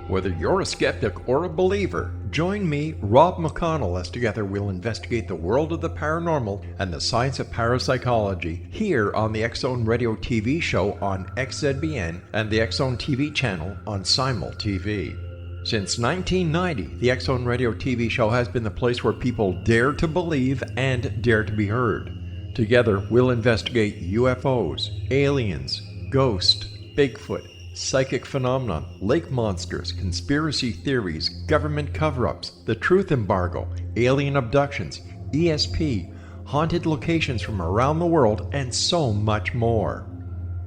Whether you're a skeptic or a believer, join me, Rob McConnell, as together we'll investigate the world of the paranormal and the science of parapsychology here on the X-Zone Radio TV show on XZBN and the X-Zone TV channel on Simul TV. Since 1990, the X-Zone Radio TV show has been the place where people dare to believe and dare to be heard. Together, we'll investigate UFOs, aliens, ghosts, Bigfoot, psychic phenomenon, lake monsters, conspiracy theories, government cover-ups, the truth embargo, alien abductions, ESP, haunted locations from around the world, and so much more.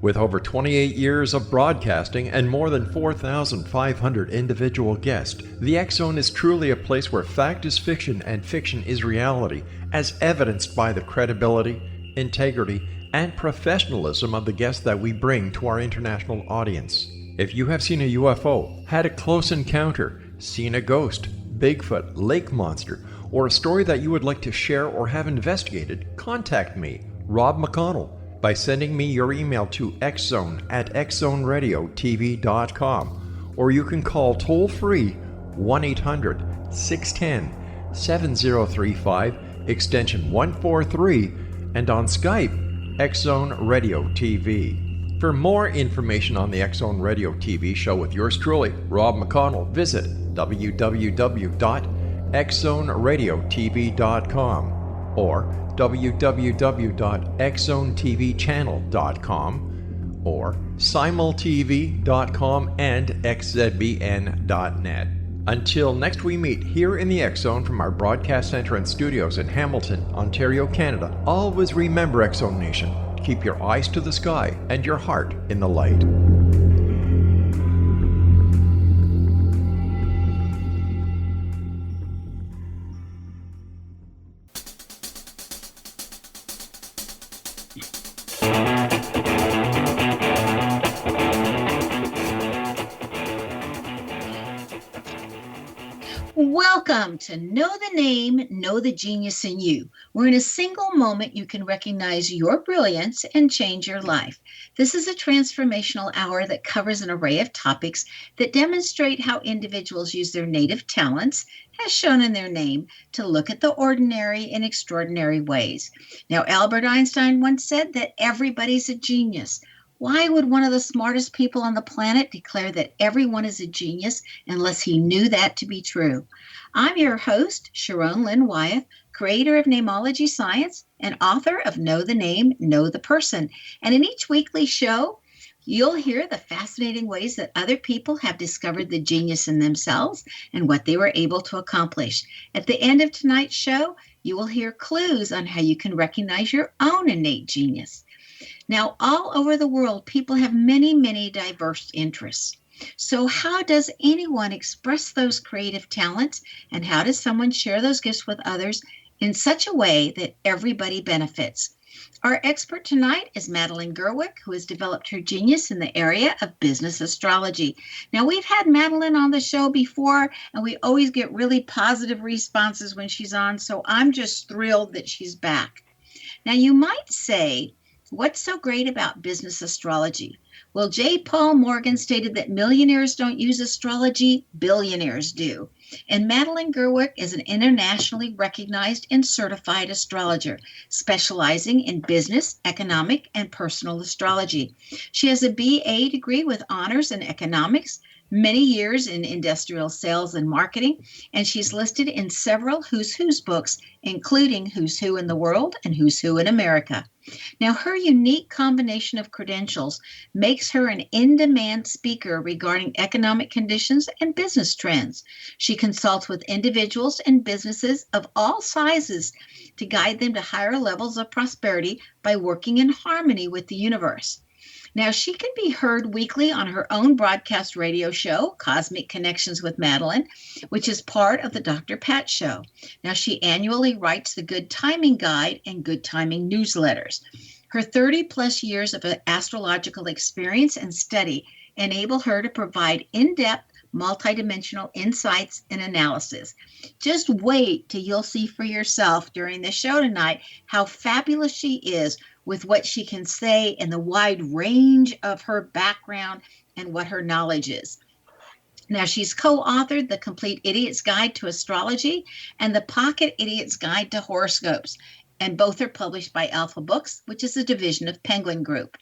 With over 28 years of broadcasting and more than 4,500 individual guests, the X-Zone is truly a place where fact is fiction and fiction is reality, as evidenced by the credibility, integrity, and professionalism of the guests that we bring to our international audience. If you have seen a UFO, had a close encounter, seen a ghost, Bigfoot, lake monster, or a story that you would like to share or have investigated, contact me, Rob McConnell, by sending me your email to xzone@xzoneradiotv.com, or you can call toll-free 1-800-610-7035, extension 143, and on Skype, X-Zone Radio TV. For more information on the X-Zone Radio TV show with yours truly, Rob McConnell, visit www.xzoneradiotv.com or www.xzonetvchannel.com or simultv.com and xzbn.net. Until next we meet here in the X-Zone from our broadcast center and studios in Hamilton, Ontario, Canada, always remember, X-Zone Nation, keep your eyes to the sky and your heart in the light. Welcome to Know the Name, Know the Genius in You, where in a single moment you can recognize your brilliance and change your life. This is a transformational hour that covers an array of topics that demonstrate how individuals use their native talents, as shown in their name, to look at the ordinary in extraordinary ways. Now, Albert Einstein once said that everybody's a genius. Why would one of the smartest people on the planet declare that everyone is a genius unless he knew that to be true? I'm your host, Sharon Lynn Wyeth, creator of Namology Science and author of Know the Name, Know the Person. And in each weekly show, you'll hear the fascinating ways that other people have discovered the genius in themselves and what they were able to accomplish. At the end of tonight's show, you will hear clues on how you can recognize your own innate genius. Now, all over the world, people have many, many diverse interests. So how does anyone express those creative talents, and how does someone share those gifts with others in such a way that everybody benefits? Our expert tonight is Madeline Gerwick, who has developed her genius in the area of business astrology. Now, we've had Madeline on the show before, and we always get really positive responses when she's on, so I'm just thrilled that she's back. Now, you might say, what's so great about business astrology? Well, J. Paul Morgan stated that millionaires don't use astrology, billionaires do. And Madeline Gerwick is an internationally recognized and certified astrologer, specializing in business, economic, and personal astrology. She has a BA degree with honors in economics, many years in industrial sales and marketing, and she's listed in several Who's Who's books, including Who's Who in the World and Who's Who in America. Now, her unique combination of credentials makes her an in-demand speaker regarding economic conditions and business trends. She consults with individuals and businesses of all sizes to guide them to higher levels of prosperity by working in harmony with the universe. Now, she can be heard weekly on her own broadcast radio show, Cosmic Connections with Madeline, which is part of the Dr. Pat Show. Now, she annually writes the Good Timing Guide and Good Timing newsletters. Her 30-plus years of astrological experience and study enable her to provide in-depth, multidimensional insights and analysis. Just wait till you'll see for yourself during the show tonight how fabulous she is with what she can say and the wide range of her background and what her knowledge is. Now, she's co-authored The Complete Idiot's Guide to Astrology and The Pocket Idiot's Guide to Horoscopes, and both are published by Alpha Books, which is a division of Penguin Group.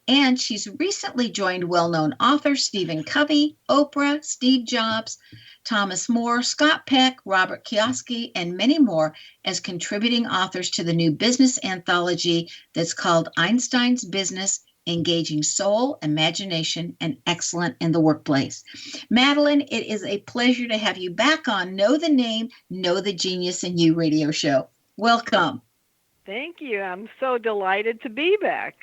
And she's recently joined well-known authors Stephen Covey, Oprah, Steve Jobs, Thomas More, Scott Peck, Robert Kiyosaki, and many more as contributing authors to the new business anthology that's called Einstein's Business: Engaging Soul, Imagination, and Excellence in the Workplace. Madeline, it is a pleasure to have you back on Know the Name, Know the Genius in You radio show. Welcome. Thank you. I'm so delighted to be back.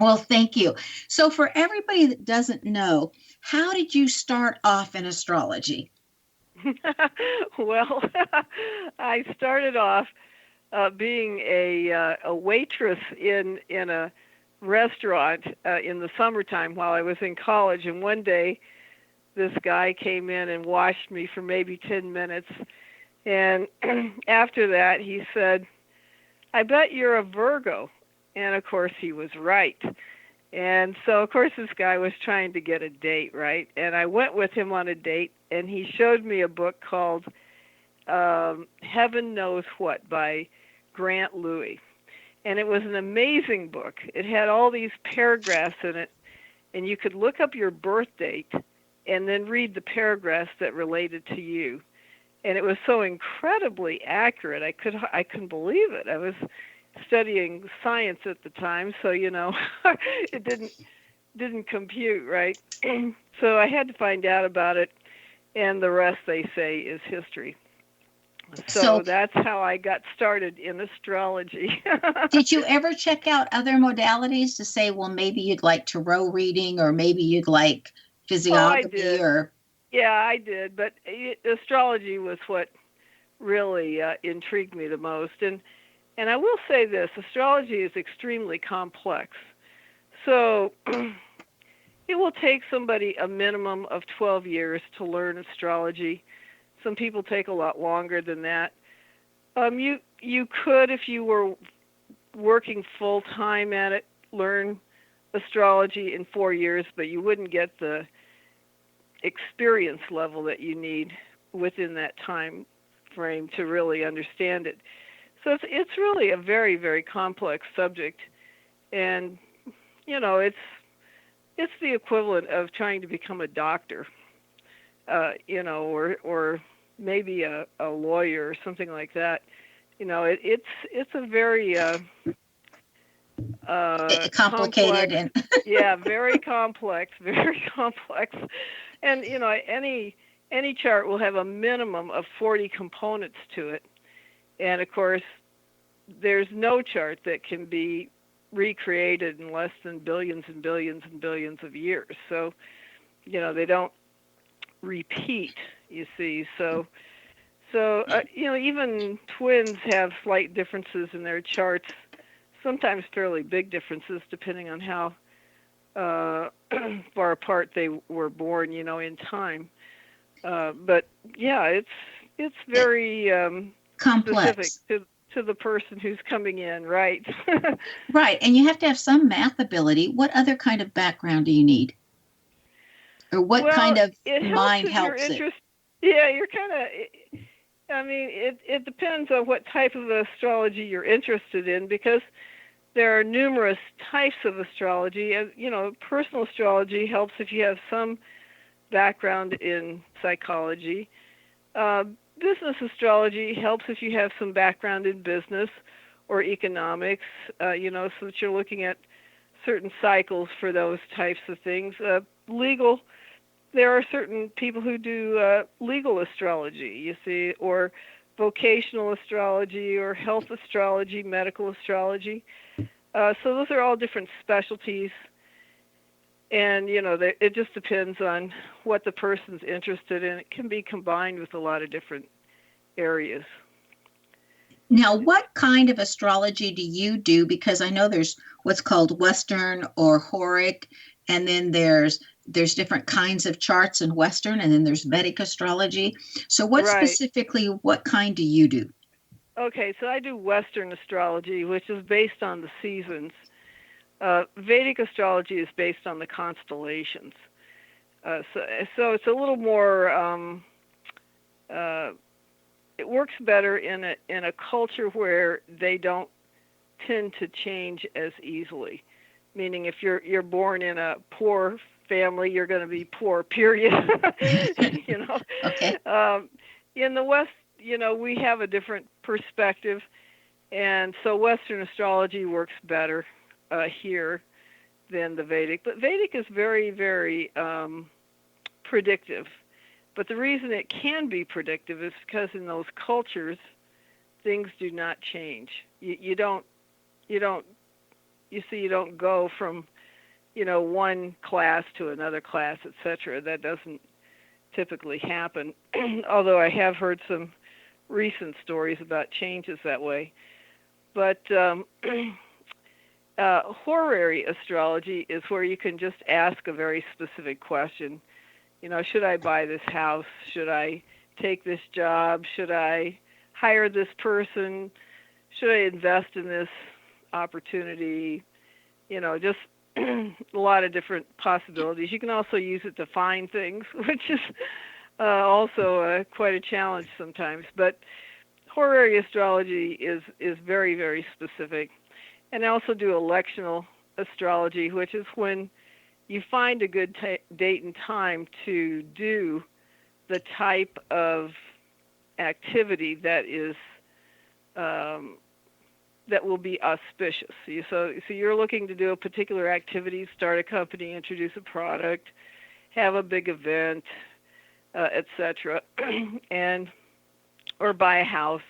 Well, thank you. So for everybody that doesn't know, how did you start off in astrology? Well, I started off being a waitress in a restaurant in the summertime while I was in college. And one day, this guy came in and watched me for maybe 10 minutes. And after that, he said, "I bet you're a Virgo." And, of course, he was right. And so, of course, this guy was trying to get a date, right? And I went with him on a date, and he showed me a book called Heaven Knows What by Grant Louie. And it was an amazing book. It had all these paragraphs in it, and you could look up your birth date and then read the paragraphs that related to you. And it was so incredibly accurate. I couldn't believe it. I was studying science at the time, so it didn't compute, right? So I had to find out about it, and the rest, they say, is history. So that's how I got started in astrology. Did you ever check out other modalities to say, well, maybe you'd like tarot reading, or maybe you'd like physiognomy? I did. Yeah, I did, but astrology was what really intrigued me the most. And I will say this, astrology is extremely complex. So it will take somebody a minimum of 12 years to learn astrology. Some people take a lot longer than that. You could, if you were working full-time at it, learn astrology in 4 years, but you wouldn't get the experience level that you need within that time frame to really understand it. So it's really a very, very complex subject, and it's the equivalent of trying to become a doctor, or maybe a lawyer or something like that. It's a very complicated complex, yeah, very complex, and any chart will have a minimum of 40 components to it. And, of course, there's no chart that can be recreated in less than billions and billions and billions of years. So, they don't repeat, you see. So even twins have slight differences in their charts, sometimes fairly big differences depending on how far apart they were born, in time. But, yeah, it's very complex specific to the person who's coming in, right? Right, and you have to have some math ability. What other kind of background do you need? Or what kind of mind helps it? Yeah, you're kind of, it depends on what type of astrology you're interested in, because there are numerous types of astrology. Personal astrology helps if you have some background in psychology. Business astrology helps if you have some background in business or economics, so that you're looking at certain cycles for those types of things. Legal, there are certain people who do legal astrology, you see, or vocational astrology or health astrology, medical astrology. So those are all different specialties. And, it just depends on what the person's interested in. It can be combined with a lot of different areas. Now, what kind of astrology do you do? Because I know there's what's called Western or Horic, and then there's different kinds of charts in Western, and then there's Vedic astrology. So specifically, what kind do you do? Okay, so I do Western astrology, which is based on the seasons. Vedic astrology is based on the constellations. So it's a little more. It works better in a culture where they don't tend to change as easily. Meaning, if you're born in a poor family, you're going to be poor. Period. Okay. In the West, we have a different perspective, and so Western astrology works better here than the Vedic. But Vedic is very, very predictive. But the reason it can be predictive is because in those cultures, things do not change. You don't go from, one class to another class, etc. That doesn't typically happen. Although I have heard some recent stories about changes that way. But horary astrology is where you can just ask a very specific question. Should I buy this house? Should I take this job? Should I hire this person? Should I invest in this opportunity? Just a lot of different possibilities. You can also use it to find things, which is also quite a challenge sometimes. But horary astrology is very, very specific. And I also do electional astrology, which is when you find a good date and time to do the type of activity that is that will be auspicious. So you're looking to do a particular activity, start a company, introduce a product, have a big event, etc., or buy a house,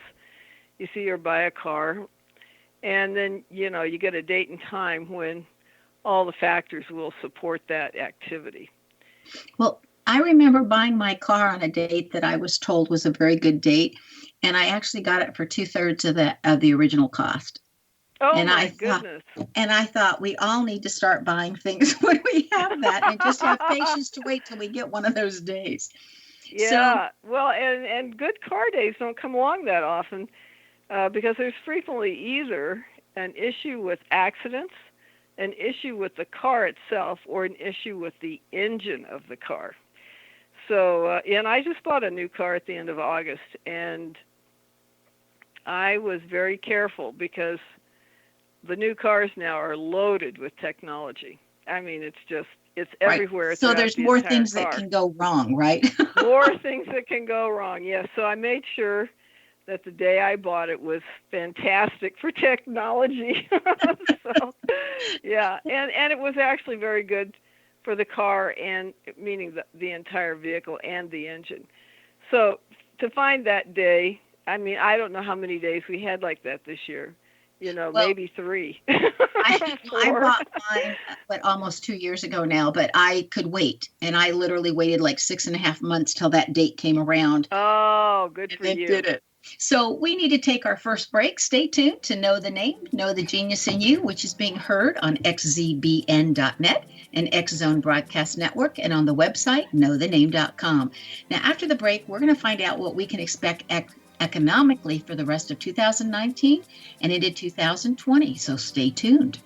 or buy a car, and then you get a date and time when all the factors will support that activity. Well, I remember buying my car on a date that I was told was a very good date, and I actually got it for 2/3 of the original cost. Oh, and my goodness. And I thought we all need to start buying things when we have that and just have patience to wait till we get one of those days. Yeah, well, and good car days don't come along that often because there's frequently either an issue with accidents, an issue with the car itself, or an issue with the engine of the car. So, and I just bought a new car at the end of August, and I was very careful because the new cars now are loaded with technology. I mean, it's everywhere. Right. So there's more things that can go wrong, right? More things that can go wrong, yes. So I made sure that the day I bought it was fantastic for technology. So, yeah, and it was actually very good for the car, and meaning the entire vehicle and the engine. So to find that day, I mean, I don't know how many days we had like that this year. Maybe 3. I bought mine, almost 2 years ago now, but I could wait. And I literally waited like 6.5 months till that date came around. Oh, good for you. Did it. So we need to take our first break. Stay tuned to Know the Name, Know the Genius in You, which is being heard on xzbn.net and X Zone Broadcast Network and on the website, knowthename.com. Now, after the break, we're going to find out what we can expect economically for the rest of 2019 and into 2020. So stay tuned.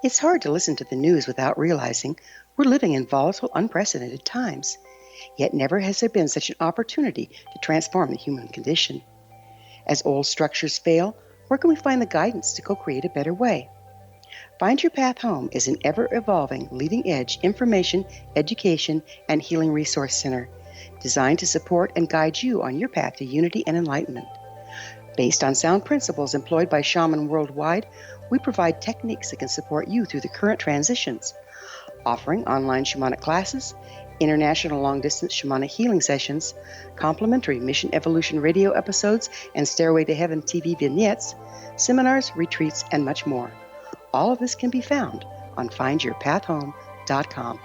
It's hard to listen to the news without realizing we're living in volatile, unprecedented times. Yet never has there been such an opportunity to transform the human condition. As old structures fail, where can we find the guidance to co-create a better way? Find Your Path Home is an ever-evolving, leading-edge information, education, and healing resource center designed to support and guide you on your path to unity and enlightenment. Based on sound principles employed by shamans worldwide, we provide techniques that can support you through the current transitions, offering online shamanic classes, international long-distance shamanic healing sessions, complimentary Mission Evolution radio episodes and Stairway to Heaven TV vignettes, seminars, retreats, and much more. All of this can be found on findyourpathhome.com.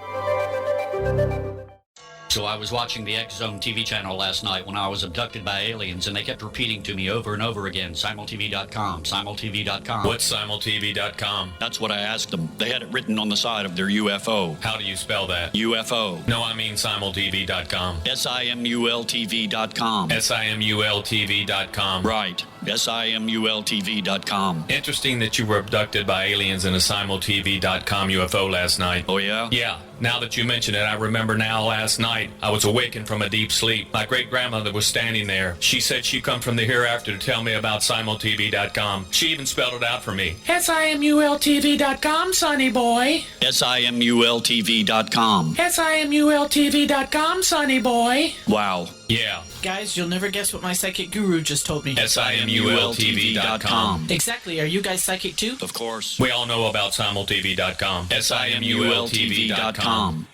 So I was watching the X Zone TV channel last night when I was abducted by aliens, and they kept repeating to me over and over again, simultv.com, simultv.com. What's simultv.com? That's what I asked them. They had it written on the side of their UFO. How do you spell that? UFO. No, I mean simultv.com. simultv.com. simultv.com. Right. simultv.com. Interesting that you were abducted by aliens in a simultv.com UFO last night. Oh, yeah? Yeah. Now that you mention it, I remember now last night I was awakened from a deep sleep. My great-grandmother was standing there. She said she'd come from the hereafter to tell me about simultv.com. She even spelled it out for me. simultv.com, sonny boy. simultv.com. simultv.com, sonny boy. Wow. Yeah. Guys, you'll never guess what my psychic guru just told me. simultv.com. Exactly. Are you guys psychic too? Of course. We all know about simultv.com. simultv.com.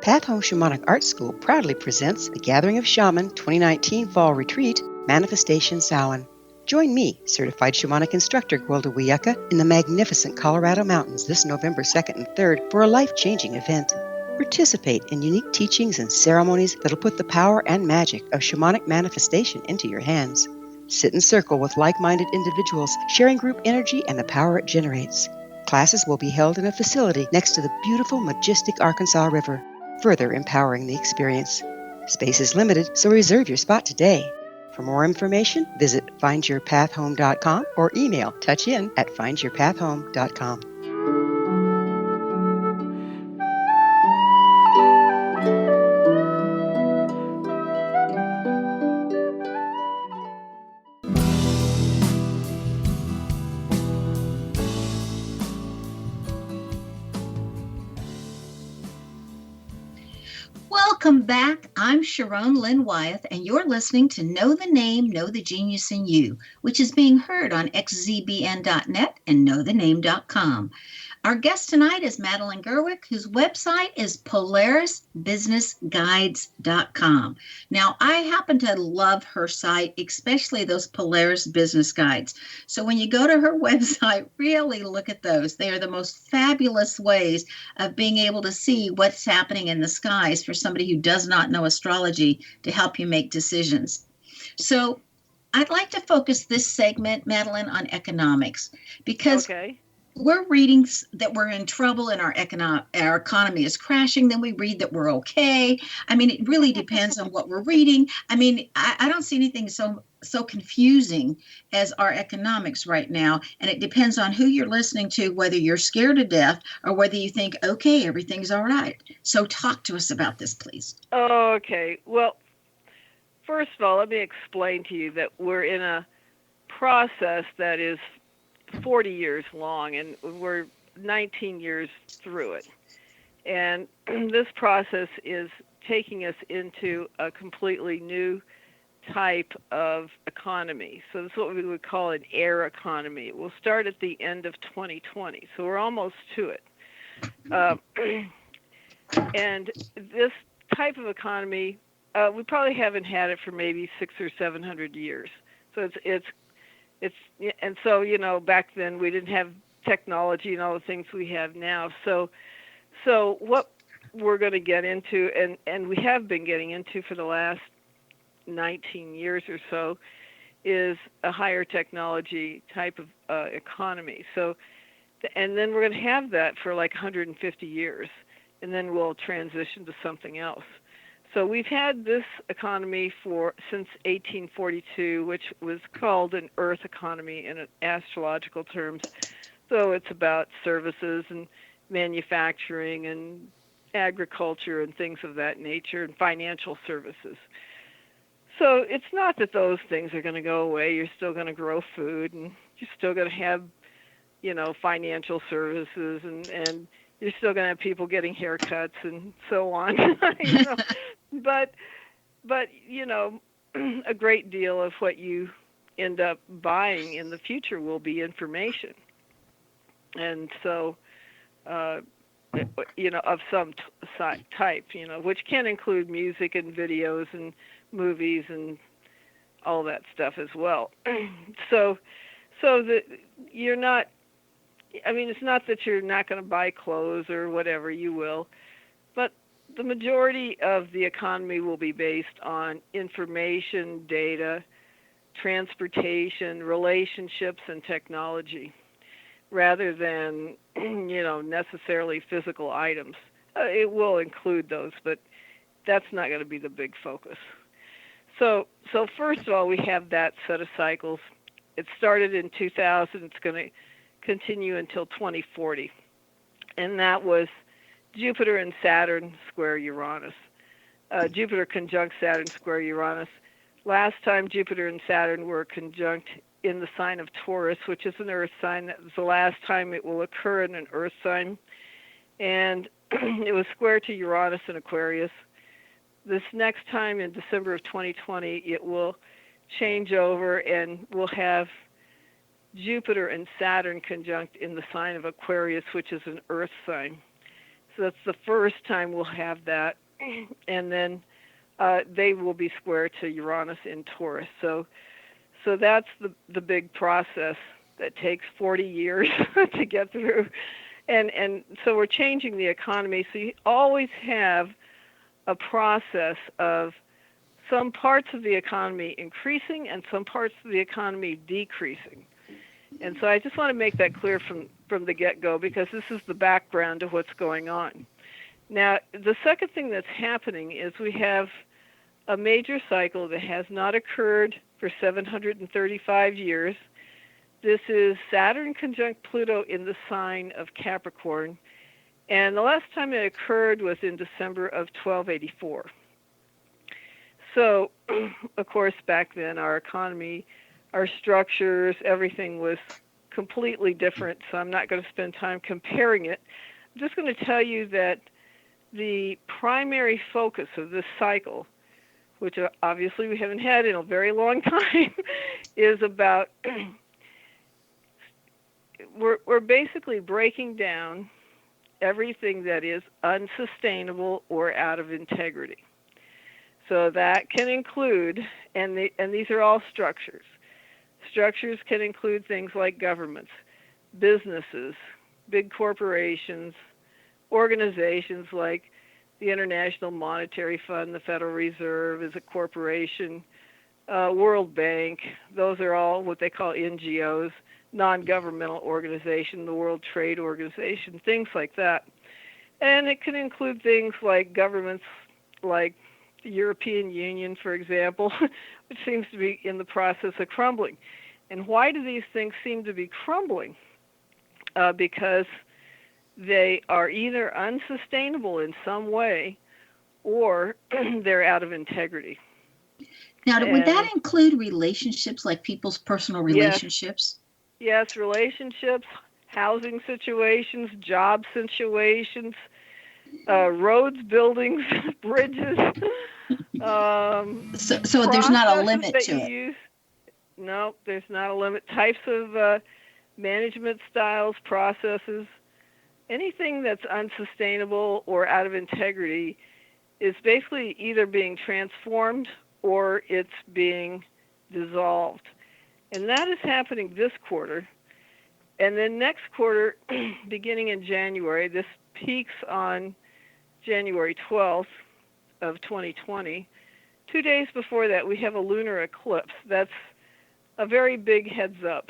Path Home Shamanic Art School proudly presents the Gathering of Shaman 2019 Fall Retreat, Manifestation Samhain. Join me, certified shamanic instructor Gwilda Wiyaka, in the magnificent Colorado Mountains this November 2nd and 3rd for a life-changing event. Participate in unique teachings and ceremonies that'll put the power and magic of shamanic manifestation into your hands. Sit in circle with like-minded individuals, sharing group energy and the power it generates. Classes will be held in a facility next to the beautiful, majestic Arkansas River, further empowering the experience. Space is limited, so reserve your spot today. For more information, visit findyourpathhome.com or email touchin@findyourpathhome.com. Welcome back. I'm Sharon Lynn Wyeth, and you're listening to Know the Name, Know the Genius in You, which is being heard on xzbn.net and knowthename.com. Our guest tonight is Madeline Gerwick, whose website is polarisbusinessguides.com. Now, I happen to love her site, especially those Polaris business guides. So when you go to her website, really look at those. They are the most fabulous ways of being able to see what's happening in the skies for somebody who does not know astrology to help you make decisions. So I'd like to focus this segment, Madeline, on economics, because we're reading that we're in trouble and our economy is crashing. Then we read that we're okay. I mean, it really depends on what we're reading. I mean, I don't see anything so confusing as our economics right now. And it depends on who you're listening to, whether you're scared to death or whether you think, okay, everything's all right. So talk to us about this, please. Okay. Well, first of all, let me explain to you that we're in a process that is 40 years long, and we're 19 years through it. And this process is taking us into a completely new type of economy. So this is what we would call an air economy. It will start at the end of 2020, so we're almost to it. And this type of economy, we probably haven't had it for maybe 600 or 700 years. So it's and so, you know, back then we didn't have technology and all the things we have now. So what we're going to get into, and we have been getting into for the last 19 years or so, is a higher technology type of economy. So, and then we're going to have that for like 150 years, and then we'll transition to something else. So we've had this economy since 1842, which was called an earth economy in astrological terms. So it's about services and manufacturing and agriculture and things of that nature, and financial services. So it's not that those things are going to go away. You're still going to grow food, and you're still going to have, you know, financial services, and you're still going to have people getting haircuts and so on. You know? But you know, a great deal of what you end up buying in the future will be information. And so, of some type, which can include music and videos and movies and all that stuff as well. so that you're not, it's not that you're not going to buy clothes or whatever, you will, but the majority of the economy will be based on information, data, transportation, relationships, and technology, rather than, necessarily physical items. It will include those, but that's not going to be the big focus. So first of all, we have that set of cycles. It started in 2000. It's going to continue until 2040. And that was Jupiter and Saturn square Uranus. Jupiter conjunct Saturn square Uranus. Last time Jupiter and Saturn were conjunct in the sign of Taurus, which is an earth sign. That was the last time it will occur in an earth sign. And it was square to Uranus in Aquarius. This next time in December of 2020, it will change over and we'll have Jupiter and Saturn conjunct in the sign of Aquarius, which is an earth sign. So that's the first time we'll have that. And then they will be square to Uranus in Taurus. So that's the big process that takes 40 years to get through. And so we're changing the economy. So you always have a process of some parts of the economy increasing and some parts of the economy decreasing. And so I just want to make that clear from the get-go, because this is the background of what's going on. Now, the second thing that's happening is we have a major cycle that has not occurred for 735 years. This is Saturn conjunct Pluto in the sign of Capricorn. And the last time it occurred was in December of 1284. So, of course, back then our economy, our structures, everything was completely different. So I'm not going to spend time comparing it. I'm just going to tell you that the primary focus of this cycle, which obviously we haven't had in a very long time, is about we're basically breaking down everything that is unsustainable or out of integrity. So that can include, and these are all structures. Structures can include things like governments, businesses, big corporations, organizations like the International Monetary Fund, the Federal Reserve is a corporation, World Bank. Those are all what they call NGOs, non-governmental organization, the World Trade Organization, things like that. And it can include things like governments like the European Union, for example, which seems to be in the process of crumbling. And why do these things seem to be crumbling? Because they are either unsustainable in some way or they're out of integrity. Now, would that include relationships, like people's personal relationships? Yes, relationships, housing situations, job situations, roads, buildings, bridges. So there's not a limit to it? No, there's not a limit. Types of management styles, processes, anything that's unsustainable or out of integrity is basically either being transformed or it's being dissolved. And that is happening this quarter. And then next quarter, beginning in January, this peaks on January 12th of 2020. 2 days before that, we have a lunar eclipse. That's a very big heads up,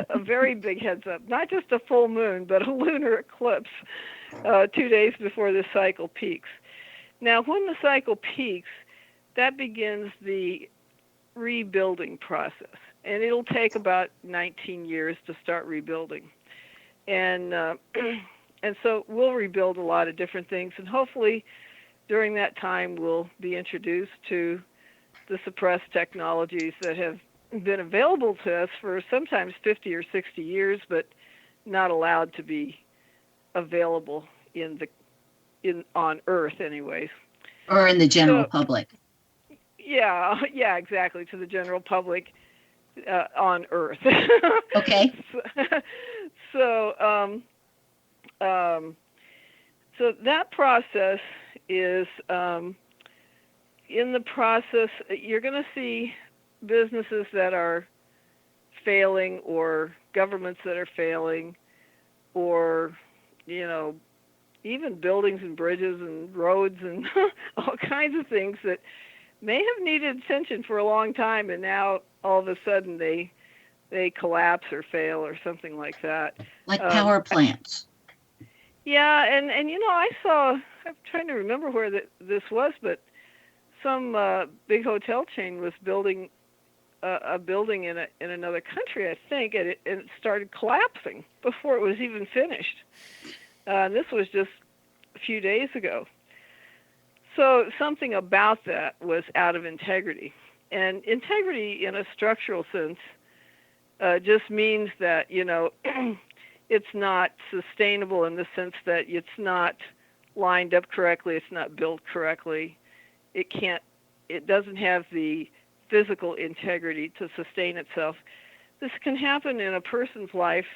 a very big heads up. Not just a full moon, but a lunar eclipse 2 days before this cycle peaks. Now, when the cycle peaks, that begins the rebuilding process. And it'll take about 19 years to start rebuilding. And so we'll rebuild a lot of different things. And hopefully during that time we'll be introduced to the suppressed technologies that have been available to us for sometimes 50 or 60 years, but not allowed to be available on Earth anyways. Or in the general public. Yeah, exactly, to the general public. on Earth. Okay. So that process is in the process. You're going to see businesses that are failing, or governments that are failing, or even buildings and bridges and roads and all kinds of things that may have needed attention for a long time, and now all of a sudden they collapse or fail or something like that. Like power plants. Yeah, and I'm trying to remember where this was, but some big hotel chain was building a building in another country, I think, and it started collapsing before it was even finished. This was just a few days ago. So something about that was out of integrity. And integrity in a structural sense just means that, it's not sustainable in the sense that it's not lined up correctly, it's not built correctly. It doesn't have the physical integrity to sustain itself. This can happen in a person's life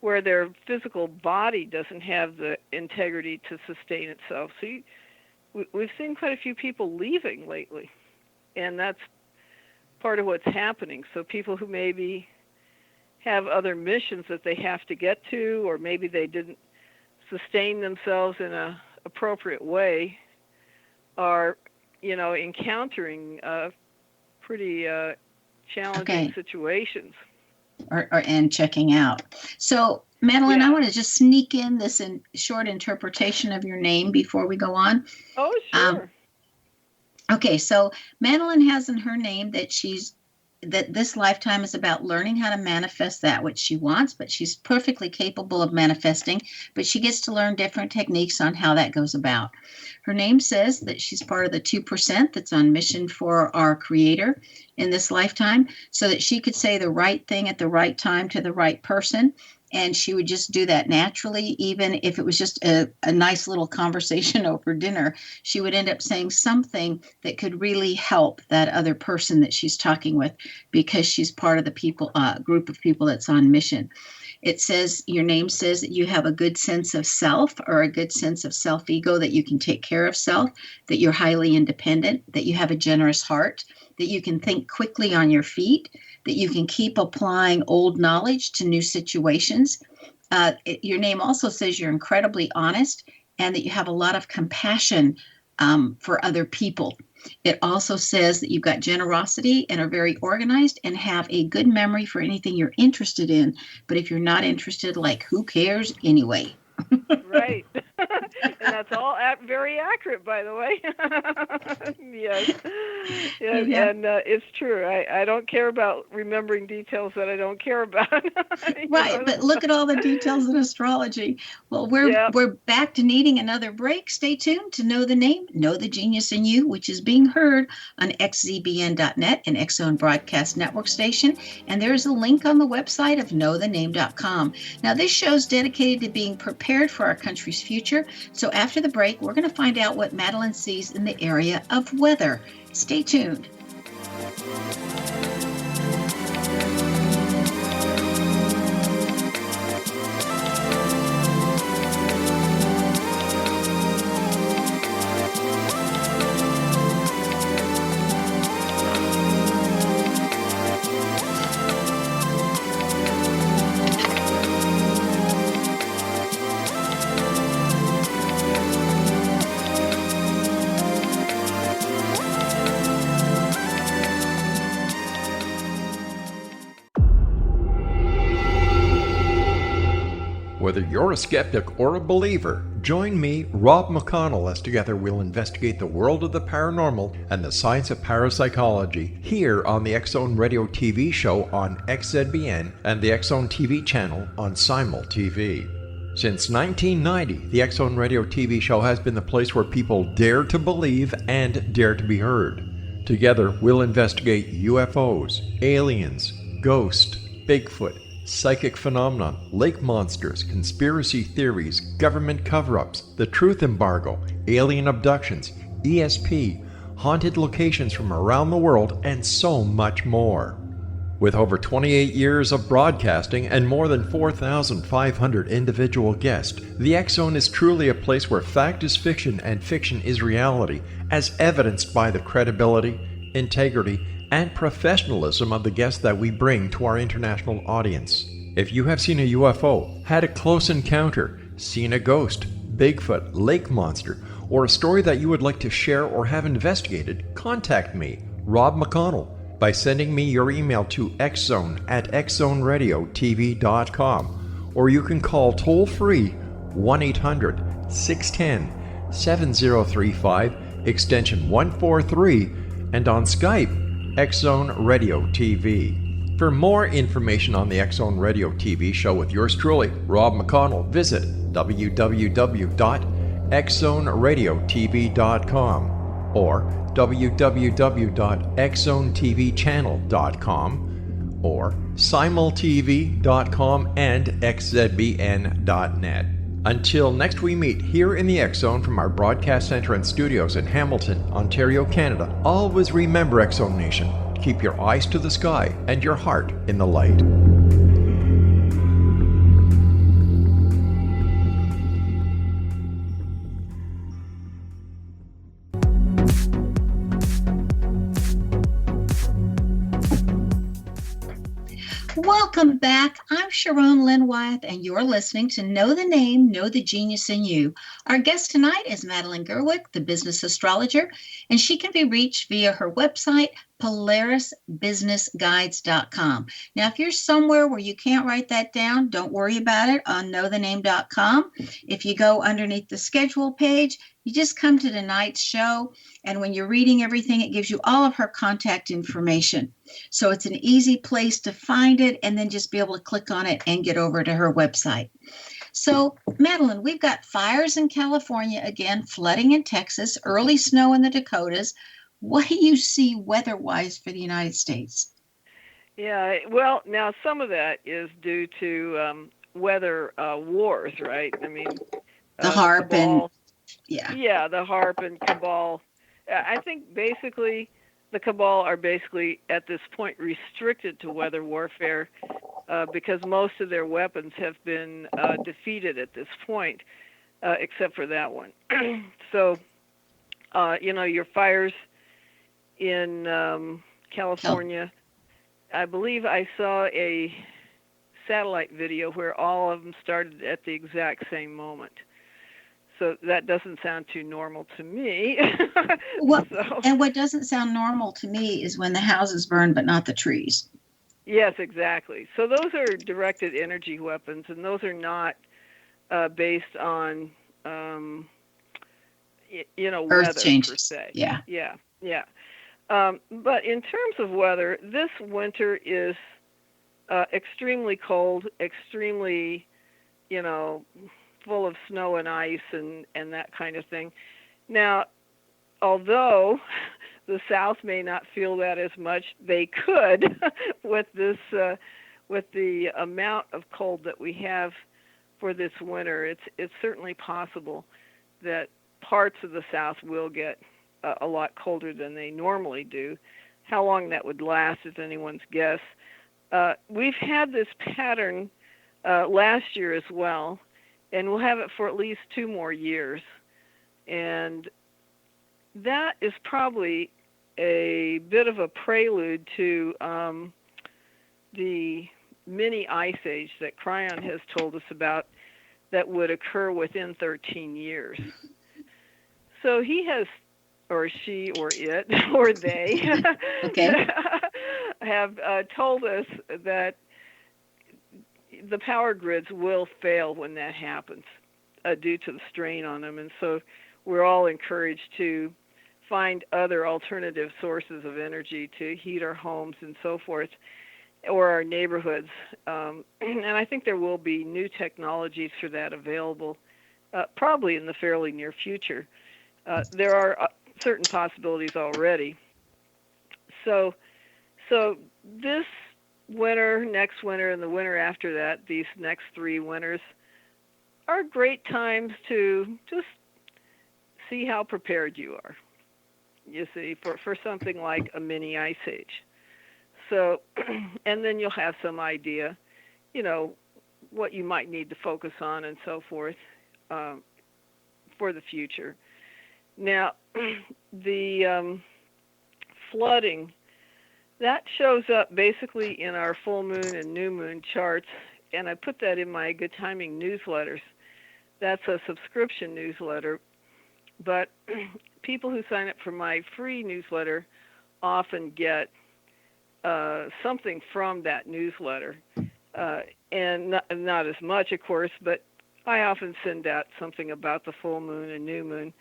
where their physical body doesn't have the integrity to sustain itself. So we've seen quite a few people leaving lately, and that's part of what's happening. So people who maybe have other missions that they have to get to, or maybe they didn't sustain themselves in an appropriate way, are, encountering pretty challenging situations. And checking out. So, Madeline, Yeah. I want to just sneak in this short interpretation of your name before we go on. Oh, sure. Okay, so Madeline has in her name that this lifetime is about learning how to manifest that which she wants, but she's perfectly capable of manifesting, but she gets to learn different techniques on how that goes about. Her name says that she's part of the 2% that's on mission for our Creator in this lifetime, so that she could say the right thing at the right time to the right person. And she would just do that naturally, even if it was just a nice little conversation over dinner. She would end up saying something that could really help that other person that she's talking with, because she's part of the group of people that's on mission. It says, your name says that you have a good sense of self, or a good sense of self-ego, that you can take care of self, that you're highly independent, that you have a generous heart, that you can think quickly on your feet, that you can keep applying old knowledge to new situations. Your name also says you're incredibly honest, and that you have a lot of compassion for other people. It also says that you've got generosity and are very organized and have a good memory for anything you're interested in. But if you're not interested, who cares anyway? Right. And that's all very accurate, by the way. Yes. Yeah. And it's true. I don't care about remembering details that I don't care about. Right, but look at all the details in astrology. Well, we're back to needing another break. Stay tuned to Know the Name, Know the Genius in You, which is being heard on xzbn.net, an X-Zone Broadcast Network station. And there's a link on the website of knowthename.com. Now, this show's dedicated to being prepared for our country's future. So after the break, we're going to find out what Madeline sees in the area of weather. Stay tuned. Whether you're a skeptic or a believer, join me, Rob McConnell, as together we'll investigate the world of the paranormal and the science of parapsychology here on the X-Zone Radio TV show on XZBN and the X-Zone TV channel on Simul TV. Since 1990, the X-Zone Radio TV show has been the place where people dare to believe and dare to be heard. Together, we'll investigate UFOs, aliens, ghosts, Bigfoot, psychic phenomenon, lake monsters, conspiracy theories, government cover-ups, the truth embargo, alien abductions, ESP, haunted locations from around the world, and so much more. With over 28 years of broadcasting and more than 4,500 individual guests, the X Zone is truly a place where fact is fiction and fiction is reality, as evidenced by the credibility, integrity, and professionalism of the guests that we bring to our international audience. If you have seen a UFO, had a close encounter, seen a ghost, Bigfoot, lake monster, or a story that you would like to share or have investigated, contact me, Rob McConnell, by sending me your email to xzone@xzoneradiotv.com, or you can call toll-free 1-800-610-7035, extension 143, and on Skype, X Zone Radio TV. For more information on the X Zone Radio TV show with yours truly, Rob McConnell, visit www.xzoneradiotv.com or www.xzonetvchannel.com or simultv.com and xzbn.net. Until next we meet here in the X Zone from our broadcast center and studios in Hamilton, Ontario, Canada, always remember, X Zone Nation, keep your eyes to the sky and your heart in the light. Welcome back. I'm Sharon Lynn Wyeth, and you're listening to Know the Name, Know the Genius in You. Our guest tonight is Madeline Gerwick, the business astrologer, and she can be reached via her website, polarisbusinessguides.com. Now, if you're somewhere where you can't write that down, don't worry about it on knowthename.com. If you go underneath the schedule page, you just come to tonight's show, and when you're reading everything, it gives you all of her contact information. So it's an easy place to find it, and then just be able to click on it and get over to her website. So, Madeline, we've got fires in California again, flooding in Texas, early snow in the Dakotas. What do you see weather-wise for the United States? Yeah, well, now some of that is due to weather wars, right? I mean, The HARP and yeah, the HARP and cabal. I think basically the cabal are basically at this point restricted to weather warfare because most of their weapons have been defeated at this point, except for that one. So, your fires in California, I believe I saw a satellite video where all of them started at the exact same moment. So that doesn't sound too normal to me. And what doesn't sound normal to me is when the houses burn, but not the trees. Yes, exactly. So those are directed energy weapons, and those are not based on, Earth weather changes. per se. Yeah. But in terms of weather, this winter is extremely cold, extremely, full of snow and ice and that kind of thing. Now, although the South may not feel that as much, they could with this with the amount of cold that we have for this winter. It's certainly possible that parts of the South will get a lot colder than they normally do. How long that would last is anyone's guess. We've had this pattern last year as well, and we'll have it for at least 2 more years. And that is probably a bit of a prelude to the mini ice age that Cryon has told us about that would occur within 13 years. So he has, or she, or it, or they, have told us that the power grids will fail when that happens due to the strain on them. And so we're all encouraged to find other alternative sources of energy to heat our homes and so forth, or our neighborhoods. And I think there will be new technologies for that available probably in the fairly near future. There are certain possibilities already. So this winter, next winter, and the winter after that, these next 3 winters, are great times to just see how prepared you are, you see, for something like a mini ice age. So, and then you'll have some idea, what you might need to focus on and so forth for the future. Now, the flooding, that shows up basically in our full moon and new moon charts, and I put that in my Good Timing newsletters. That's a subscription newsletter, but people who sign up for my free newsletter often get something from that newsletter, and not as much, of course, but I often send out something about the full moon and new moon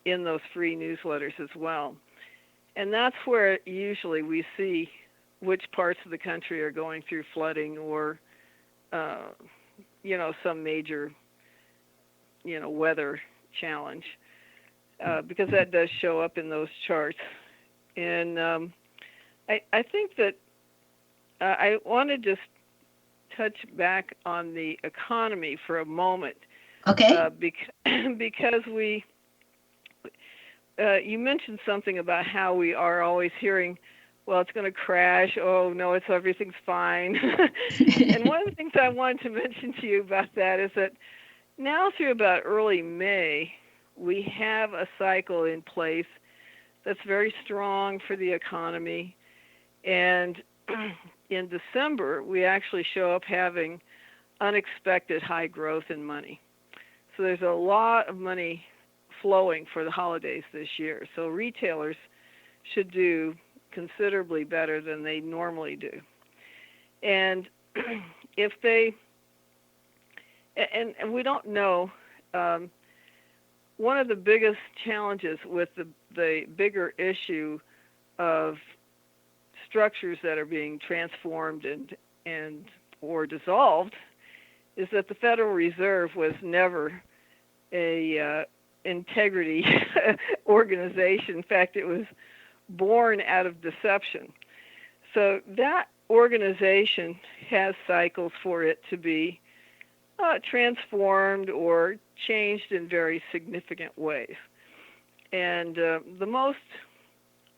in those free newsletters as well. And that's where usually we see which parts of the country are going through flooding or, some major, weather challenge, because that does show up in those charts. And I think that I want to just touch back on the economy for a moment. Okay. Because you mentioned something about how we are always hearing, well, it's going to crash. Oh, no, everything's fine. And one of the things I wanted to mention to you about that is that now through about early May, we have a cycle in place that's very strong for the economy. And in December, we actually show up having unexpected high growth in money. So there's a lot of money flowing for the holidays this year. So retailers should do considerably better than they normally do. And if they, and we don't know, one of the biggest challenges with the bigger issue of structures that are being transformed and or dissolved is that the Federal Reserve was never a integrity organization. In fact, it was born out of deception. So that organization has cycles for it to be transformed or changed in very significant ways. And the most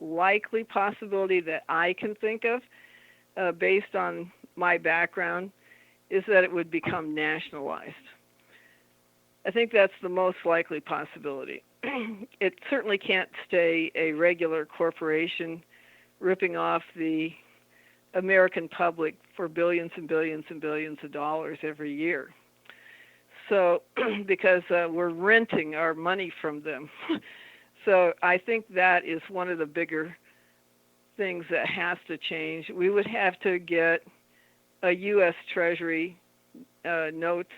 likely possibility that I can think of, based on my background, is that it would become nationalized. I think that's the most likely possibility. It certainly can't stay a regular corporation ripping off the American public for billions and billions and billions of dollars every year. So, because we're renting our money from them. So I think that is one of the bigger things that has to change. We would have to get a U.S. Treasury notes,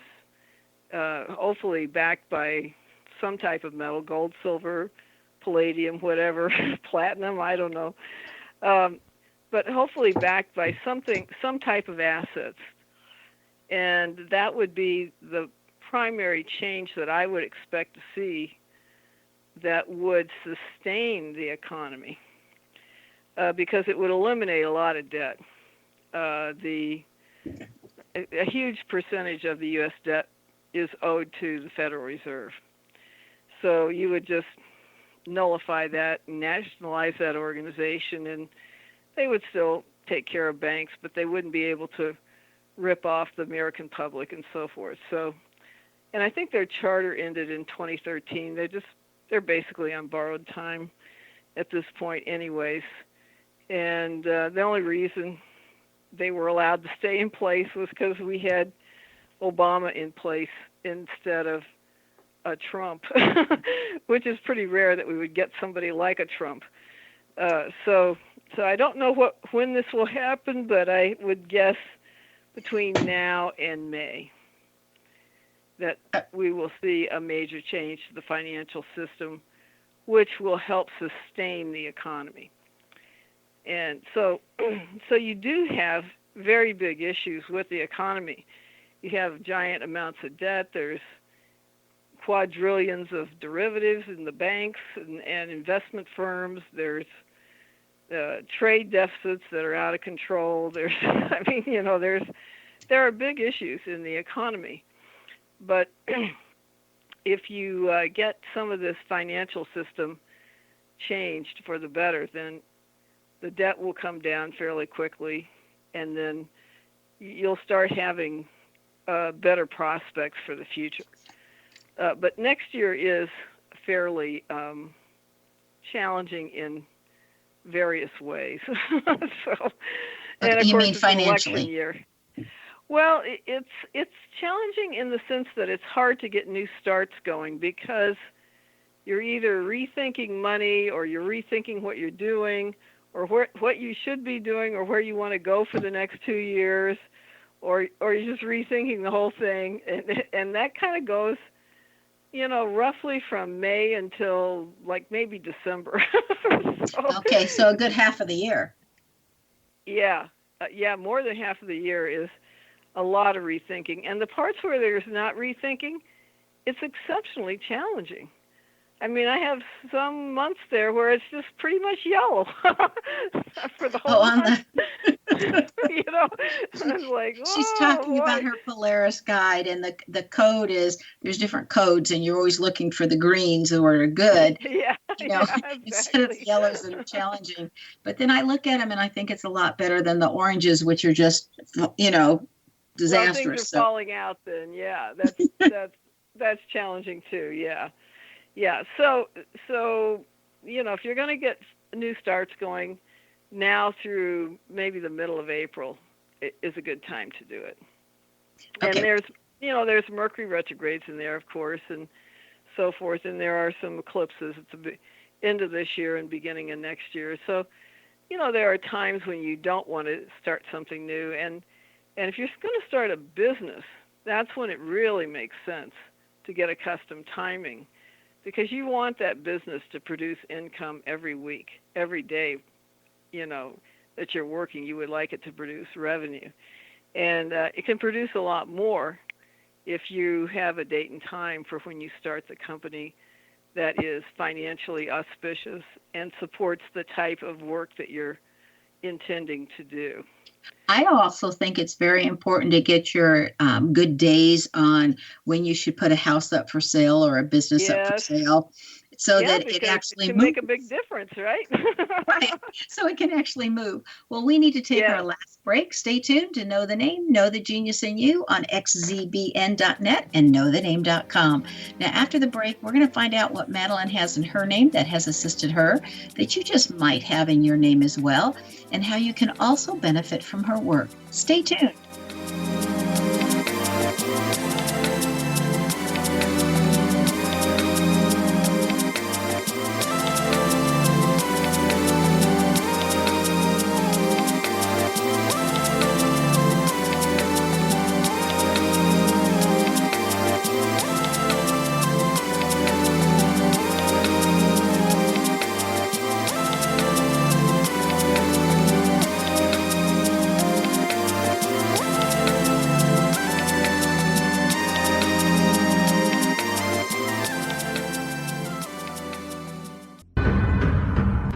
hopefully backed by some type of metal, gold, silver, palladium, whatever, platinum, I don't know. But hopefully backed by some type of assets. And that would be the primary change that I would expect to see that would sustain the economy, because it would eliminate a lot of debt. A huge percentage of the U.S. debt is owed to the Federal Reserve. So you would just nullify that, nationalize that organization, and they would still take care of banks, but they wouldn't be able to rip off the American public and so forth. So, and I think their charter ended in 2013. They're basically on borrowed time at this point anyways. And the only reason they were allowed to stay in place was because we had Obama in place instead of Trump, which is pretty rare that we would get somebody like a Trump. So I don't know when this will happen, but I would guess between now and May that we will see a major change to the financial system, which will help sustain the economy. And so you do have very big issues with the economy. You have giant amounts of debt. There's quadrillions of derivatives in the banks and investment firms. There's trade deficits that are out of control. There are big issues in the economy. But if you get some of this financial system changed for the better, then the debt will come down fairly quickly, and then you'll start having better prospects for the future. But next year is fairly challenging in various ways. So, and of you course, mean it's an election financially? year. Well, it's challenging in the sense that it's hard to get new starts going because you're either rethinking money, or you're rethinking what you're doing, or what you should be doing, or where you want to go for the next 2 years, or you're just rethinking the whole thing, and that kind of goes, roughly from May until like maybe December. Okay, so a good half of the year. Yeah, more than half of the year is a lot of rethinking, and the parts where there's not rethinking, it's exceptionally challenging. I mean, I have some months there where it's just pretty much yellow for the whole month. I'm like, She's talking about her Polaris guide, and the code is, there's different codes, and you're always looking for the greens who are good. Yeah, exactly. Instead of the yellows that are challenging. But then I look at them and I think it's a lot better than the oranges, which are just, disastrous. Well, things are falling out then. Yeah, that's challenging too. Yeah. Yeah, so if you're going to get new starts going, now through maybe the middle of April is a good time to do it. Okay. And there's Mercury retrogrades in there, of course, and so forth, and there are some eclipses at the end of this year and beginning of next year. So, there are times when you don't want to start something new, and if you're going to start a business, that's when it really makes sense to get a custom timing. Because you want that business to produce income every week, every day, that you're working. You would like it to produce revenue. And it can produce a lot more if you have a date and time for when you start the company that is financially auspicious and supports the type of work that you're intending to do. I also think it's very important to get your good days on when you should put a house up for sale or a business up for sale, so that it actually can make a big difference, right? Right. So it can actually move. Well, we need to take our last break. Stay tuned to Know the Name, Know the Genius in You on xzbn.net and knowthename.com. Now, after the break, we're going to find out what Madeline has in her name that has assisted her, that you just might have in your name as well, and how you can also benefit from her work. Stay tuned.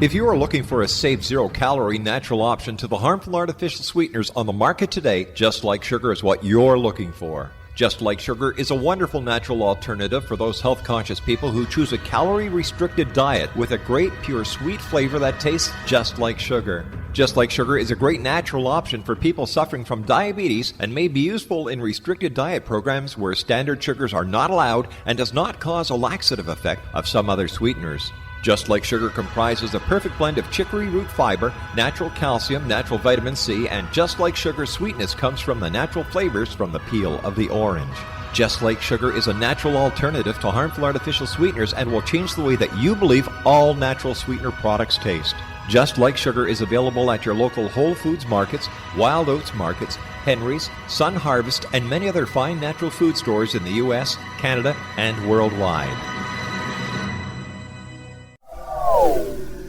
If you are looking for a safe, zero-calorie natural option to the harmful artificial sweeteners on the market today, Just Like Sugar is what you're looking for. Just Like Sugar is a wonderful natural alternative for those health-conscious people who choose a calorie-restricted diet with a great, pure, sweet flavor that tastes just like sugar. Just Like Sugar is a great natural option for people suffering from diabetes and may be useful in restricted diet programs where standard sugars are not allowed and does not cause a laxative effect of some other sweeteners. Just Like Sugar comprises a perfect blend of chicory root fiber, natural calcium, natural vitamin C, and Just Like Sugar's sweetness comes from the natural flavors from the peel of the orange. Just Like Sugar is a natural alternative to harmful artificial sweeteners and will change the way that you believe all natural sweetener products taste. Just Like Sugar is available at your local Whole Foods markets, Wild Oats markets, Henry's, Sun Harvest, and many other fine natural food stores in the U.S., Canada, and worldwide.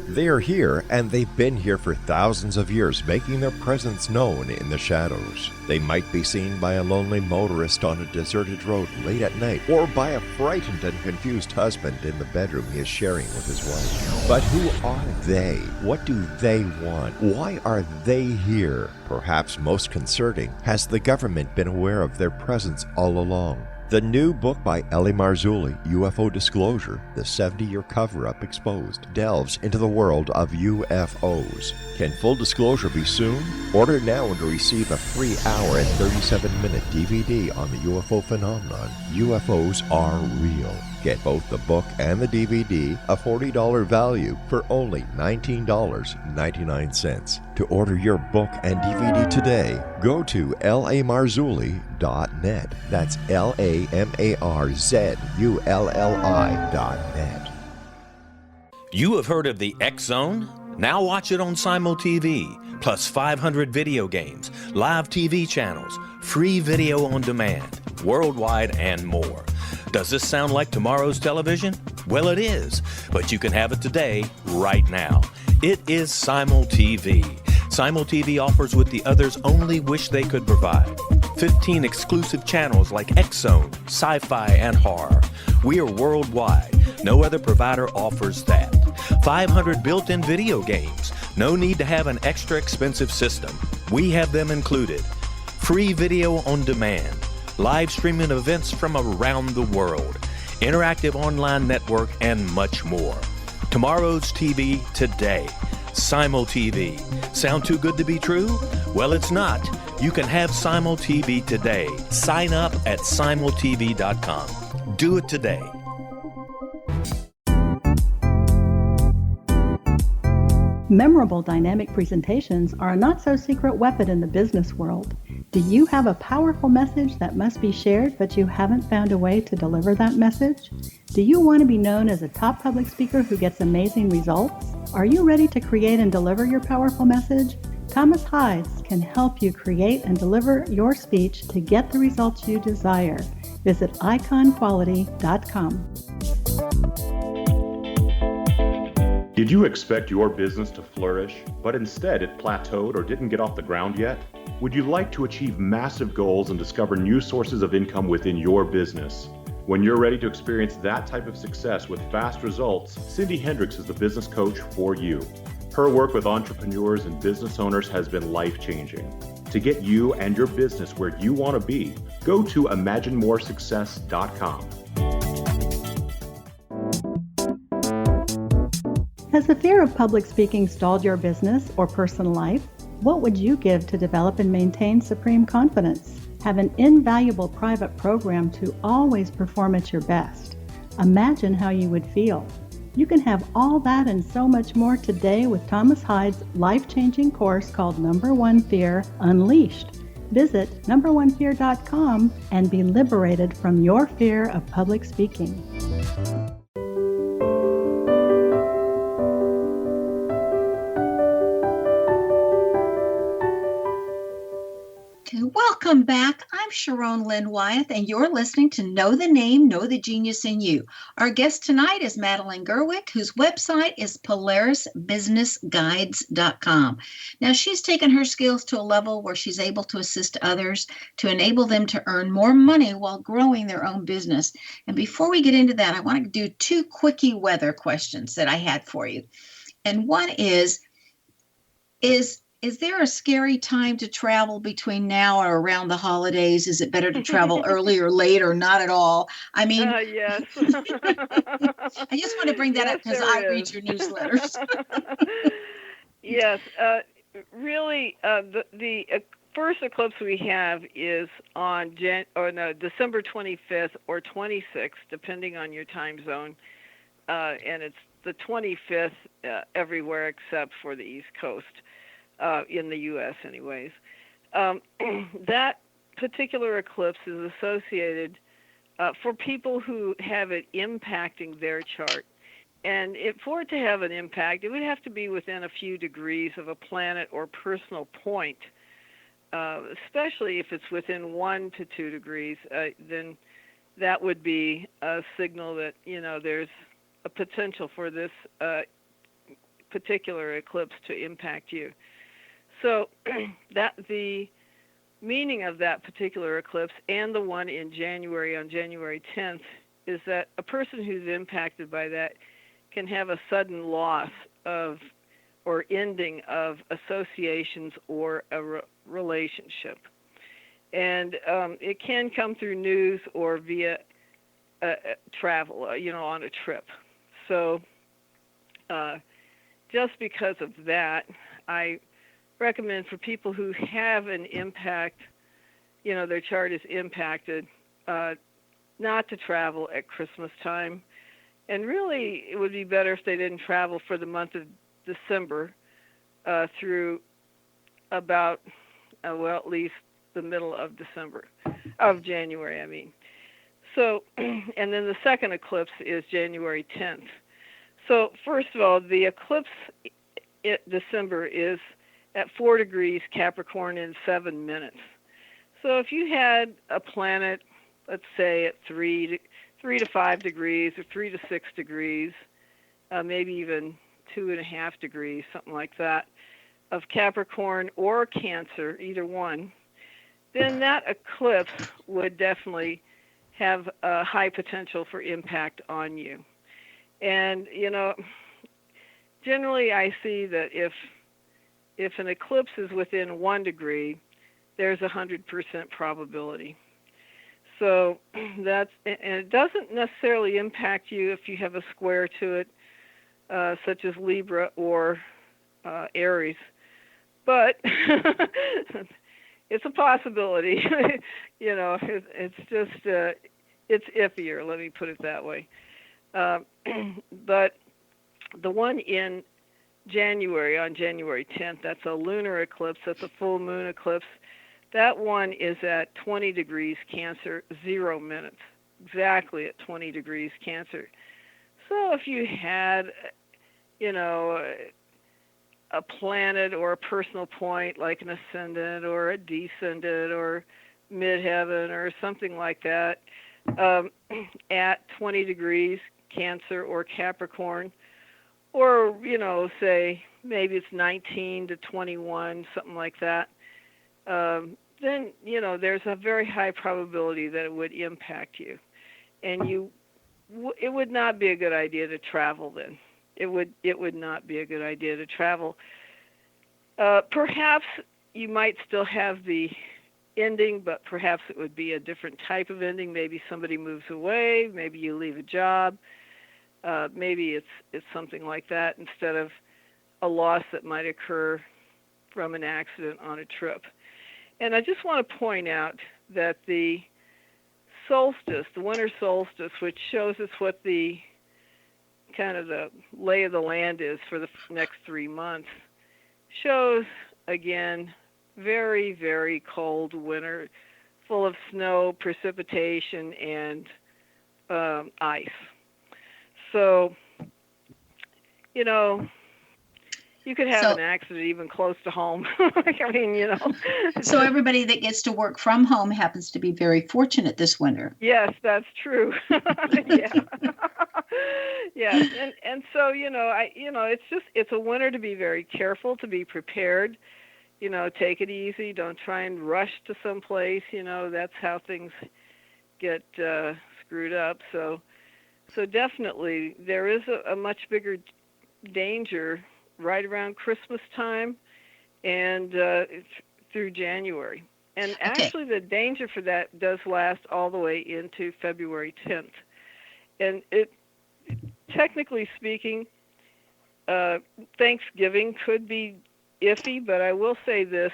They are here, and they've been here for thousands of years, making their presence known in the shadows. They might be seen by a lonely motorist on a deserted road late at night, or by a frightened and confused husband in the bedroom he is sharing with his wife. But who are they? What do they want? Why are they here? Perhaps most concerning, has the government been aware of their presence all along? The new book by Ellie Marzulli, UFO Disclosure, The 70-Year Cover-Up Exposed, delves into the world of UFOs. Can full disclosure be soon? Order now and receive a free hour and 37-minute DVD on the UFO phenomenon. UFOs are real. Get both the book and the DVD, a $40 value, for only $19.99. To order your book and DVD today, go to lamarzulli.net. That's LAMARZULLI.net. You have heard of the X Zone? Now watch it on Simul TV, plus 500 video games, live TV channels, free video on demand, worldwide, and more. Does this sound like tomorrow's television? Well, it is, but you can have it today, right now. It is Simul TV. Simul TV offers what the others only wish they could provide. 15 exclusive channels like X-Zone, Sci-Fi, and Horror. We are worldwide. No other provider offers that. 500 built-in video games. No need to have an extra expensive system. We have them included. Free video on demand. Live streaming events from around the world. Interactive online network, and much more. Tomorrow's TV today. Simul TV. Sound too good to be true? Well, it's not. You can have Simul TV today. Sign up at simultv.com. Do it today. Memorable dynamic presentations are a not-so-secret weapon in the business world. Do you have a powerful message that must be shared, but you haven't found a way to deliver that message? Do you want to be known as a top public speaker who gets amazing results? Are you ready to create and deliver your powerful message? Thomas Hides can help you create and deliver your speech to get the results you desire. Visit iconquality.com. Did you expect your business to flourish, but instead it plateaued or didn't get off the ground yet? Would you like to achieve massive goals and discover new sources of income within your business? When you're ready to experience that type of success with fast results, Cindy Hendricks is the business coach for you. Her work with entrepreneurs and business owners has been life-changing. To get you and your business where you want to be, go to imaginemoresuccess.com. Has the fear of public speaking stalled your business or personal life? What would you give to develop and maintain supreme confidence? Have an invaluable private program to always perform at your best. Imagine how you would feel. You can have all that and so much more today with Thomas Hides' life-changing course called Number One Fear Unleashed. Visit numberonefear.com and be liberated from your fear of public speaking. Welcome back. I'm Sharon Lynn Wyeth, and you're listening to Know the Name, Know the Genius in You. Our guest tonight is Madeline Gerwick, whose website is polarisbusinessguides.com. Now, she's taken her skills to a level where she's able to assist others to enable them to earn more money while growing their own business. And before we get into that, I want to do two quickie weather questions that I had for you. And one is there a scary time to travel between now or around the holidays? Is it better to travel early or late or not at all? I mean, yes. I just want to bring that up because I read your newsletters. Yes. Really, the first eclipse we have is on December 25th or 26th, depending on your time zone. And it's the 25th everywhere except for the East Coast. In the U.S. anyways. That particular eclipse is associated for people who have it impacting their chart. And for it to have an impact, it would have to be within a few degrees of a planet or personal point, especially if it's within 1 to 2 degrees, then that would be a signal that, there's a potential for this particular eclipse to impact you. So that the meaning of that particular eclipse and the one in January on January 10th is that a person who's impacted by that can have a sudden loss of or ending of associations or a relationship. And it can come through news or via travel, on a trip. So just because of that, I recommend for people who have an impact, their chart is impacted, not to travel at Christmas time. And really, it would be better if they didn't travel for the month of December through about, at least the middle of January, I mean. So, and then the second eclipse is January 10th. So, first of all, the eclipse in December is at 4 degrees Capricorn in 7 minutes. So if you had a planet, let's say at 3 to 5 degrees or 3 to 6 degrees, maybe even 2.5 degrees, something like that, of Capricorn or Cancer, either one, then that eclipse would definitely have a high potential for impact on you. And, generally I see that if an eclipse is within 1 degree, there's 100% probability. So and it doesn't necessarily impact you if you have a square to it, such as Libra or Aries, but it's a possibility. It's just it's iffier. Let me put it that way. But the one in January, on January 10th, that's a lunar eclipse. That's a full moon eclipse. That one is at 20 degrees Cancer, 0 minutes, exactly at 20 degrees Cancer. So if you had, a planet or a personal point like an ascendant or a descendant or midheaven or something like that at 20 degrees Cancer or Capricorn, or, say maybe it's 19 to 21, something like that, then, there's a very high probability that it would impact you. And it would not be a good idea to travel then. It would not be a good idea to travel. Perhaps you might still have the ending, but perhaps it would be a different type of ending. Maybe somebody moves away, maybe you leave a job, maybe it's something like that instead of a loss that might occur from an accident on a trip. And I just want to point out that the solstice, the winter solstice, which shows us what the kind of the lay of the land is for the next 3 months, shows, again, very, very cold winter, full of snow, precipitation, and ice. So, you could have an accident even close to home. I mean, So everybody that gets to work from home happens to be very fortunate this winter. Yes, that's true. Yeah. Yeah. And so, it's a winter to be very careful, to be prepared. Take it easy. Don't try and rush to someplace. That's how things get screwed up. So definitely there is a much bigger danger right around Christmas time and through January. And actually the danger for that does last all the way into February 10th. And it, technically speaking, Thanksgiving could be iffy, but I will say this.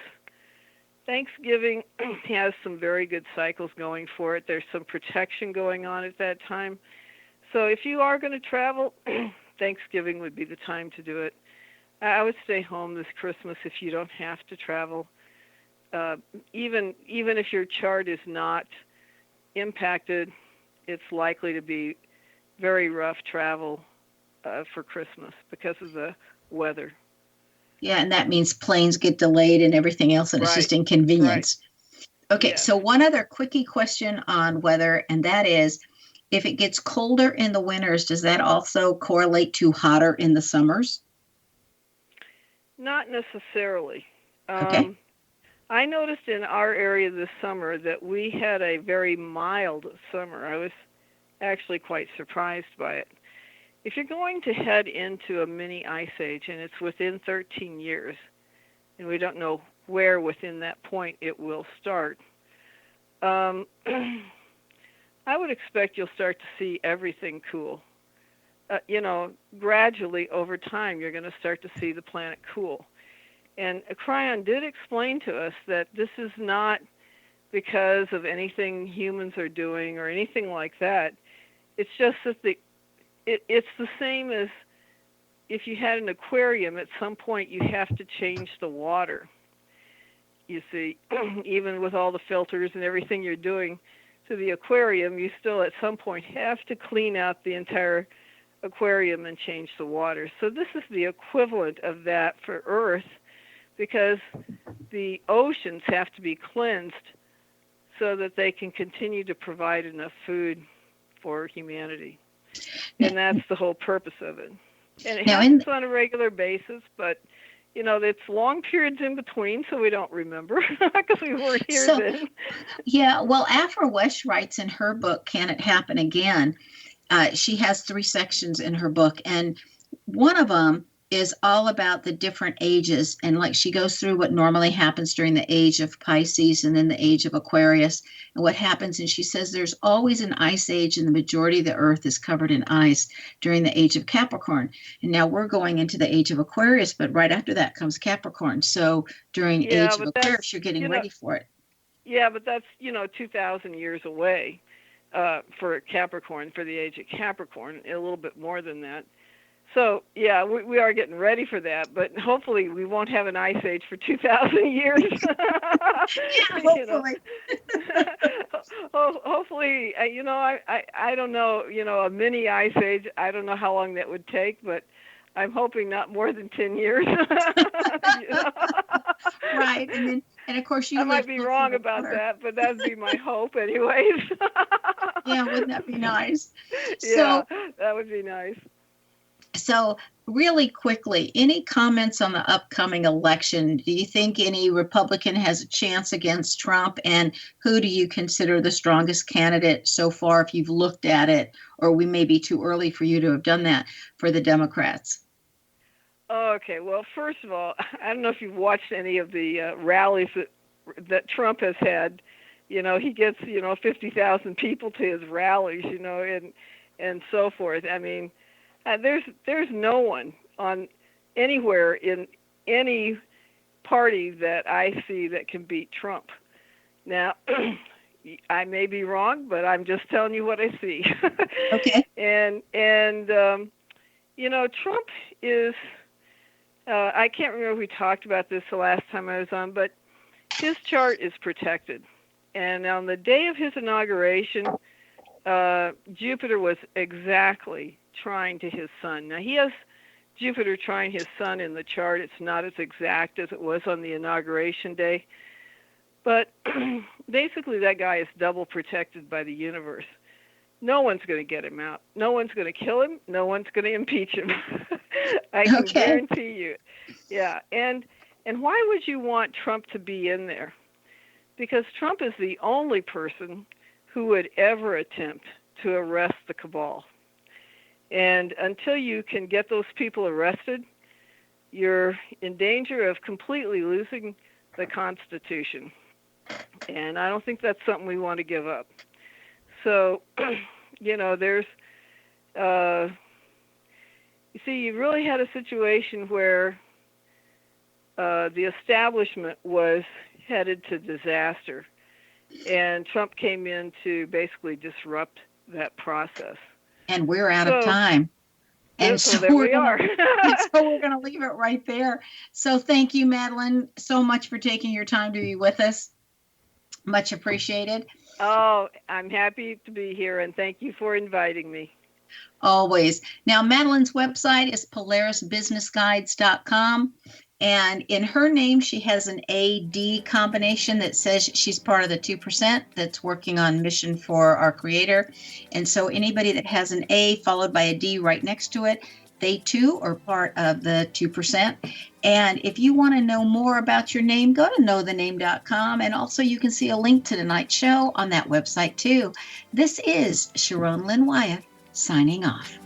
Thanksgiving has some very good cycles going for it. There's some protection going on at that time. So if you are going to travel, Thanksgiving would be the time to do it. I would stay home this Christmas if you don't have to travel. Even if your chart is not impacted, it's likely to be very rough travel for Christmas because of the weather. Yeah, and that means planes get delayed and everything else, and it's just inconvenience. Right. Okay, so one other quickie question on weather, and that is, if it gets colder in the winters, does that also correlate to hotter in the summers? Not necessarily. Okay. I noticed in our area this summer that we had a very mild summer. I was actually quite surprised by it. If you're going to head into a mini ice age and it's within 13 years, and we don't know where within that point it will start, I would expect you'll start to see everything cool. Gradually over time, you're going to start to see the planet cool. And Cryon did explain to us that this is not because of anything humans are doing or anything like that. It's just that it's the same as if you had an aquarium. At some point, you have to change the water. You see, even with all the filters and everything you're doing to the aquarium, you still at some point have to clean out the entire aquarium and change the water. So this is the equivalent of that for Earth, because the oceans have to be cleansed so that they can continue to provide enough food for humanity. And that's the whole purpose of it. And it happens on a regular basis, but it's long periods in between, so we don't remember because we weren't here then. Yeah, well, Afra Wesh writes in her book, Can It Happen Again? She has 3 sections in her book, and one of them is all about the different ages, and like she goes through what normally happens during the age of Pisces and then the age of Aquarius and what happens. And she says there's always an ice age, and the majority of the earth is covered in ice during the age of Capricorn. And now we're going into the age of Aquarius, but right after that comes Capricorn. So during age of Aquarius, you're getting ready for it. Yeah, but that's 2,000 years away for Capricorn, for the age of Capricorn, a little bit more than that. So, yeah, we are getting ready for that, but hopefully we won't have an ice age for 2,000 years. Yeah, hopefully. Hopefully, I don't know, a mini ice age, I don't know how long that would take, but I'm hoping not more than 10 years. Right, and of course I might be wrong about that, but that'd be my hope anyways. Yeah, wouldn't that be nice? Yeah, that would be nice. So really quickly, any comments on the upcoming election? Do you think any Republican has a chance against Trump? And who do you consider the strongest candidate so far, if you've looked at it, or we may be too early for you to have done that, for the Democrats? Okay, well, first of all, I don't know if you've watched any of the rallies that Trump has had. He gets, 50,000 people to his rallies, and so forth. I mean, there's no one on anywhere in any party that I see that can beat Trump. Now, I may be wrong, but I'm just telling you what I see. Okay. And Trump is, I can't remember if we talked about this the last time I was on, but his chart is protected. And on the day of his inauguration, Jupiter was exactly trying to his sun. Now, he has Jupiter trying his sun in the chart. It's not as exact as it was on the inauguration day. But basically, that guy is double protected by the universe. No one's going to get him out. No one's going to kill him. No one's going to impeach him. I can guarantee you. Yeah. And why would you want Trump to be in there? Because Trump is the only person who would ever attempt to arrest the cabal. And until you can get those people arrested, you're in danger of completely losing the Constitution. And I don't think that's something we want to give up. So, there's, you see, you really had a situation where the establishment was headed to disaster, and Trump came in to basically disrupt that process. And we're out of time. And so there we are. So we're going to leave it right there. So thank you, Madeline, so much for taking your time to be with us. Much appreciated. Oh, I'm happy to be here, and thank you for inviting me. Always. Now, Madeline's website is polarisbusinessguides.com. And in her name, she has an AD combination that says she's part of the 2% that's working on mission for our Creator. And so anybody that has an A followed by a D right next to it, they too are part of the 2%. And if you want to know more about your name, go to knowthename.com. And also you can see a link to tonight's show on that website too. This is Sharon Lynn Wyeth signing off.